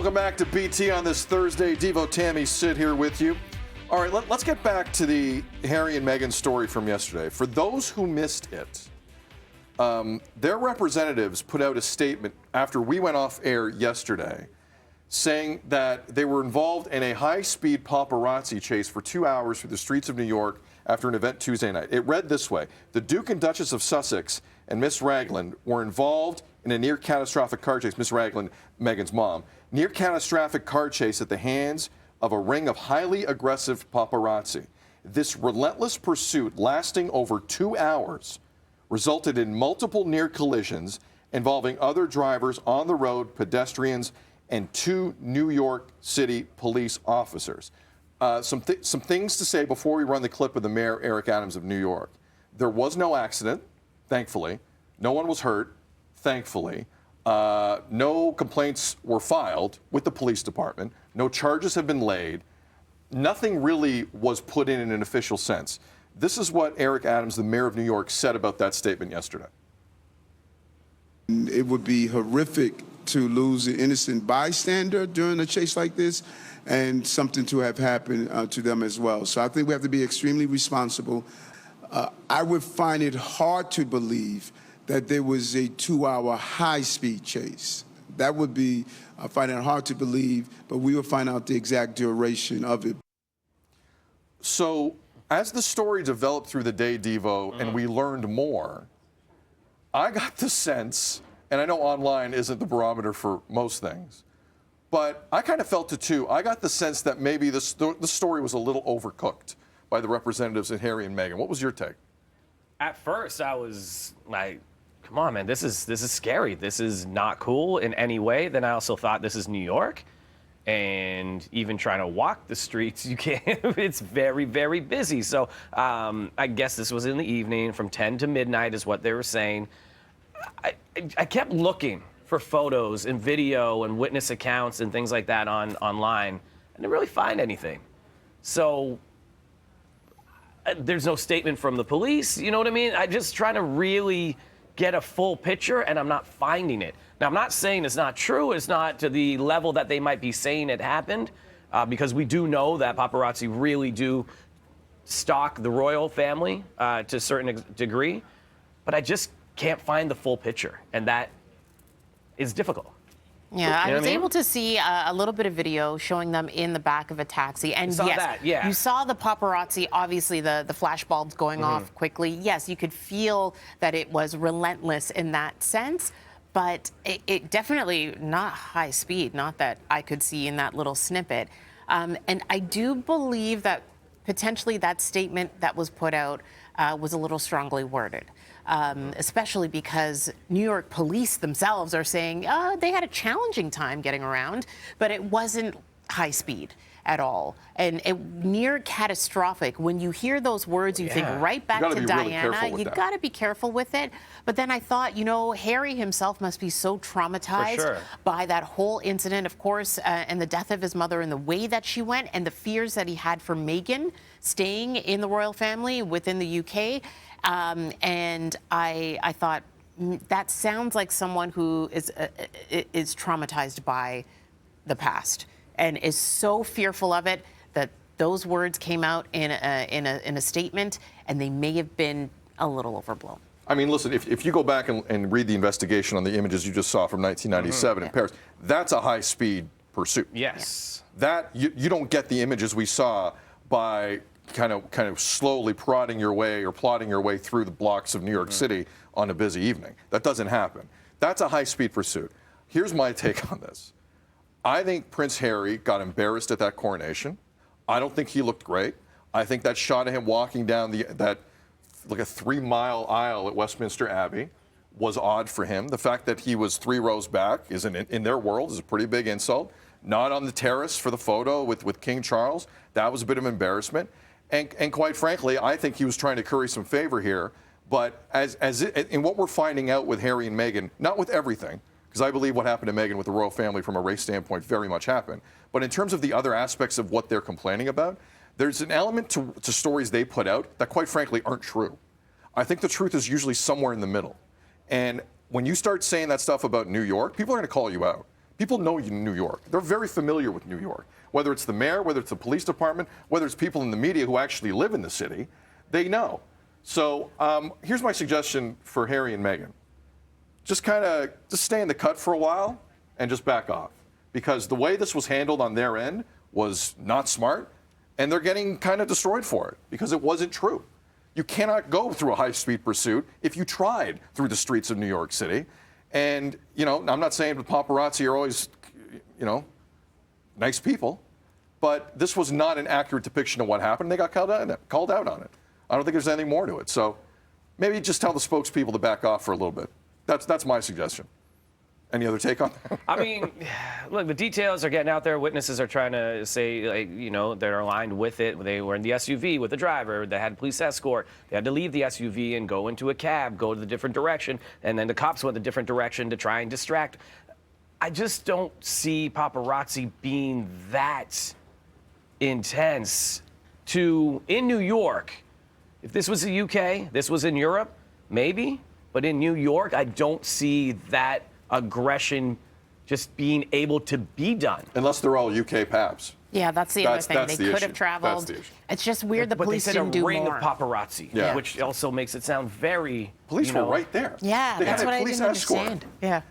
Welcome back to BT on this Thursday. Devo, Tammie, Sid here with you. All right, let's get back to the Harry and Meghan story from yesterday. For those who missed it, their representatives put out a statement after we went off air yesterday saying that they were involved in a high-speed paparazzi chase for 2 hours through the streets of New York after an event Tuesday night. It read this way: the Duke and Duchess of Sussex and Miss Ragland were involved in a near-catastrophic car chase. Miss Ragland, Meghan's mom, near-catastrophic car chase at the hands of a ring of highly aggressive paparazzi. This relentless pursuit, lasting over 2 hours, resulted in multiple near collisions involving other drivers on the road, pedestrians, and 2 New York City police officers. Some things to say before we run the clip of the mayor, Eric Adams of New York. There was no accident, thankfully. No one was hurt, thankfully. No complaints were filed with the police department. No charges have been laid. Nothing really was put in an official sense. This is what Eric Adams, the mayor of New York, said about that statement yesterday. It would be horrific to lose an innocent bystander during a chase like this, and something to have happened to them as well. So I think we have to be extremely responsible. I would find it hard to believe that there was a 2-hour high-speed chase. That would be, I find it hard to believe, but we will find out the exact duration of it. So as the story developed through the day, Devo, and we learned more, I got the sense, and I know online isn't the barometer for most things, but I kind of felt it too. I got the sense that maybe the story was a little overcooked by the representatives at Harry and Meghan. What was your take? At first, I was like, come on, man, this is scary. This is not cool in any way. Then I also thought, this is New York. And even trying to walk the streets, you can't. It's very, very busy. So I guess this was in the evening, from 10 to midnight is what they were saying. I kept looking for photos and video and witness accounts and things like that online. I didn't really find anything. So there's no statement from the police, you know what I mean? I'm just trying to really get a full picture, and I'm not finding it. Now, I'm not saying it's not true. It's not to the level that they might be saying it happened, because we do know that paparazzi really do stalk the royal family to a certain degree, but I just can't find the full picture, and that is difficult. Yeah, You know I was what I mean? able to see a little bit of video showing them in the back of a taxi. And saw yes, that, yeah. you saw the paparazzi, obviously the flash bulbs going off quickly. Yes, you could feel that it was relentless in that sense, but it definitely not high speed, not that I could see in that little snippet. And I do believe that potentially that statement that was put out was a little strongly worded. Especially because New York police themselves are saying they had a challenging time getting around, but it wasn't high speed at all. And near catastrophic, when you hear those words, you think right back to Diana. You've got to be careful with it. But then I thought, you know, Harry himself must be so traumatized by that whole incident, of course, and the death of his mother and the way that she went, and the fears that he had for Meghan staying in the royal family within the UK. And I thought, that sounds like someone who is traumatized by the past and is so fearful of it that those words came out in a statement, and they may have been a little overblown. I mean, listen, if you go back and read the investigation on the images you just saw from 1997 in Paris, that's a high-speed pursuit. Yes. That you don't get the images we saw by kind of slowly plotting your way through the blocks of New York City on a busy evening. That doesn't happen. That's a high-speed pursuit. Here's my take on this. I think Prince Harry got embarrassed at that coronation. I don't think he looked great. I think that shot of him walking down that like a 3-mile aisle at Westminster Abbey was odd for him. The fact that he was 3 rows back is in their world is a pretty big insult. Not on the terrace for the photo with King Charles. That was a bit of embarrassment. And quite frankly, I think he was trying to curry some favor here. But in what we're finding out with Harry and Meghan, not with everything, because I believe what happened to Meghan with the royal family from a race standpoint very much happened. But in terms of the other aspects of what they're complaining about, there's an element to stories they put out that quite frankly aren't true. I think the truth is usually somewhere in the middle. And when you start saying that stuff about New York, people are going to call you out. People know New York. They're very familiar with New York. Whether it's the mayor, whether it's the police department, whether it's people in the media who actually live in the city, they know. So here's my suggestion for Harry and Meghan. Just stay in the cut for a while and just back off. Because the way this was handled on their end was not smart, and they're getting kind of destroyed for it because it wasn't true. You cannot go through a high-speed pursuit if you tried through the streets of New York City. And, you know, I'm not saying the paparazzi are always, you know, nice people, but this was not an accurate depiction of what happened. They got called out on it. I don't think there's anything more to it. So maybe just tell the spokespeople to back off for a little bit. That's my suggestion. Any other take on that? I mean, look, the details are getting out there. Witnesses are trying to say, like, you know, they're aligned with it. They were in the SUV with the driver. They had police escort. They had to leave the SUV and go into a cab, go to the different direction, and then the cops went the different direction to try and distract. I just don't see paparazzi being that intense in New York. If this was the UK, this was in Europe, maybe, but in New York, I don't see that aggression just being able to be done. Unless they're all UK paps. Yeah, that's the other thing. That's They the could issue. have traveled. That's the issue. It's just weird the But police they said didn't do a ring more. of paparazzi, Yeah. which also makes it sound very. Police you know, were right there. Yeah, They that's had a what I police didn't escort. understand. Yeah.